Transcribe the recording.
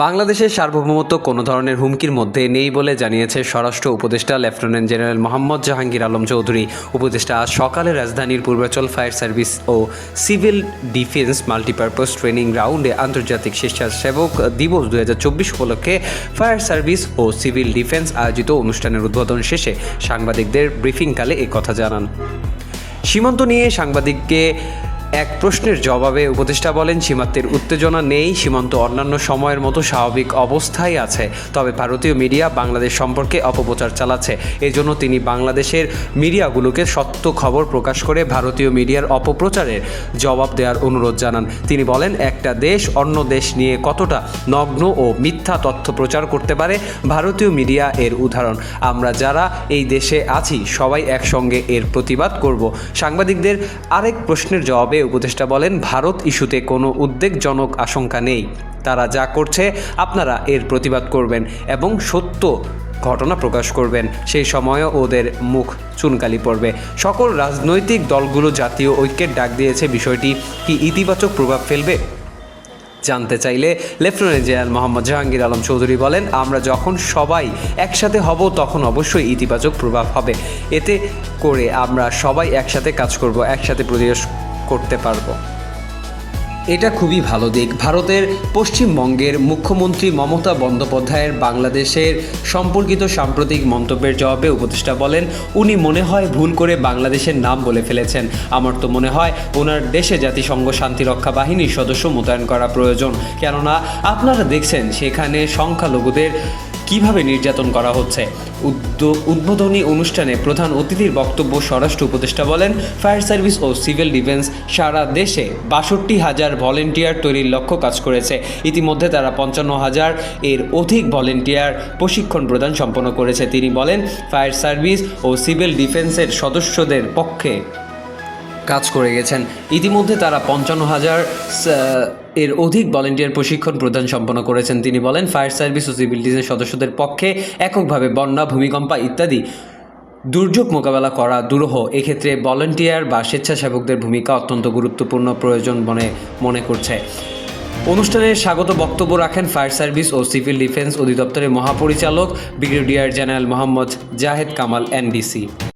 বাংলাদেশের সার্বভৌমত্ব কোনো ধরনের হুমকির মধ্যে নেই বলে জানিয়েছে স্বরাষ্ট্র উপদেষ্টা লেফটেন্যান্ট জেনারেল মোহাম্মদ জাহাঙ্গীর আলম চৌধুরী। উপদেষ্টা আজ সকালে রাজধানীর পূর্বাঞ্চল ফায়ার সার্ভিস ও সিভিল ডিফেন্স মাল্টিপারপাস ট্রেনিং গ্রাউন্ডে আন্তর্জাতিক স্বেচ্ছাসেবক দিবস 2024 উপলক্ষে ফায়ার সার্ভিস ও সিভিল ডিফেন্স আয়োজিত অনুষ্ঠানের উদ্বোধন শেষে সাংবাদিকদের ব্রিফিংকালে একথা জানান। সীমান্ত নিয়ে সাংবাদিককে এক প্রশ্নের জবাবে উপদেষ্টা বলেন, সীমান্তের উত্তেজনা নেই, সীমান্ত অন্যান্য সময়ের মতো স্বাভাবিক অবস্থায় আছে। তবে ভারতীয় মিডিয়া বাংলাদেশ সম্পর্কে অপপ্রচার চালাচ্ছে। এজন্য তিনি বাংলাদেশের মিডিয়াগুলোকে সত্য খবর প্রকাশ করে ভারতীয় মিডিয়ার অপপ্রচারের জবাব দেওয়ার অনুরোধ জানান। তিনি বলেন, একটা দেশ অন্য দেশ নিয়ে কতটা নগ্ন ও মিথ্যা তথ্য প্রচার করতে পারে, ভারতীয় মিডিয়া এর উদাহরণ। আমরা যারা এই দেশে আছি সবাই একসঙ্গে এর প্রতিবাদ করব। সাংবাদিকদের আরেক প্রশ্নের জবাবে উপদেষ্টা বলেন, ভারত ইস্যুতে কোনো উদ্বেগজনক আশঙ্কা নেই। তারা যা করছে আপনারা এর প্রতিবাদ করবেন এবং সত্য ঘটনা প্রকাশ করবেন। সেই সময়ও ওদের মুখ চুনকালি পড়বে। সকল রাজনৈতিক দলগুলো জাতীয় ঐক্যের ডাক দিয়েছে। বিষয়টি কি ইতিবাচক প্রভাব ফেলবে জানতে চাইলে লেফটেন্যান্ট জেনারেল মোহাম্মদ জাহাঙ্গীর আলম চৌধুরী বলেন, আমরা যখন সবাই একসাথে হব তখন অবশ্যই ইতিবাচক প্রভাব হবে। এতে করে আমরা সবাই একসাথে কাজ করব, একসাথে প্রতিরোধ করতে পারব। এটা খুবই ভালো দিক। ভারতের পশ্চিমবঙ্গের মুখ্যমন্ত্রী মমতা বন্দ্যোপাধ্যায়ের বাংলাদেশের সম্পর্কিত সাম্প্রতিক মন্তব্যের জবাবে উপদেষ্টা বলেন, উনি মনে হয় ভুল করে বাংলাদেশের নাম বলে ফেলেছেন। আমার তো মনে হয় ওনার দেশে জাতিসংঘ শান্তিরক্ষা বাহিনীর সদস্য মোতায়েন করা প্রয়োজন। কেননা আপনারা দেখছেন সেখানে সংখ্যালঘুদের কিভাবে নির্যাতন করা হচ্ছে। উদ্বোধনী অনুষ্ঠানে প্রধান অতিথির বক্তব্য স্বরাষ্ট্র উপদেষ্টা বলেন, ফায়ার সার্ভিস ও সিভিল ডিফেন্স সারা দেশে 62,000 ভলেন্টিয়ার তৈরির লক্ষ্য কাজ করেছে। ইতিমধ্যে তারা 55,000 এর অধিক ভলেন্টিয়ার প্রশিক্ষণ প্রদান সম্পন্ন করেছে। তিনি বলেন, ফায়ার সার্ভিস ও সিভিল ডিফেন্সের সদস্যদের পক্ষে কাজ করে গেছেন। ইতিমধ্যে তারা 55,000 এর অধিক ভলেন্টিয়ার প্রশিক্ষণ প্রদান সম্পন্ন করেছেন। তিনি বলেন, ফায়ার সার্ভিস ও সিভিল ডিফেন্সের সদস্যদের পক্ষে এককভাবে বন্যা, ভূমিকম্প ইত্যাদি দুর্যোগ মোকাবেলা করা দুরূহ। এক্ষেত্রে ভলেন্টিয়ার বা স্বেচ্ছাসেবকদের ভূমিকা অত্যন্ত গুরুত্বপূর্ণ প্রয়োজন মনে করছে। অনুষ্ঠানে স্বাগত বক্তব্য রাখেন ফায়ার সার্ভিস ও সিভিল ডিফেন্স অধিদপ্তরের মহাপরিচালক brigadier general Mohammad Zahed Kamal, NBC।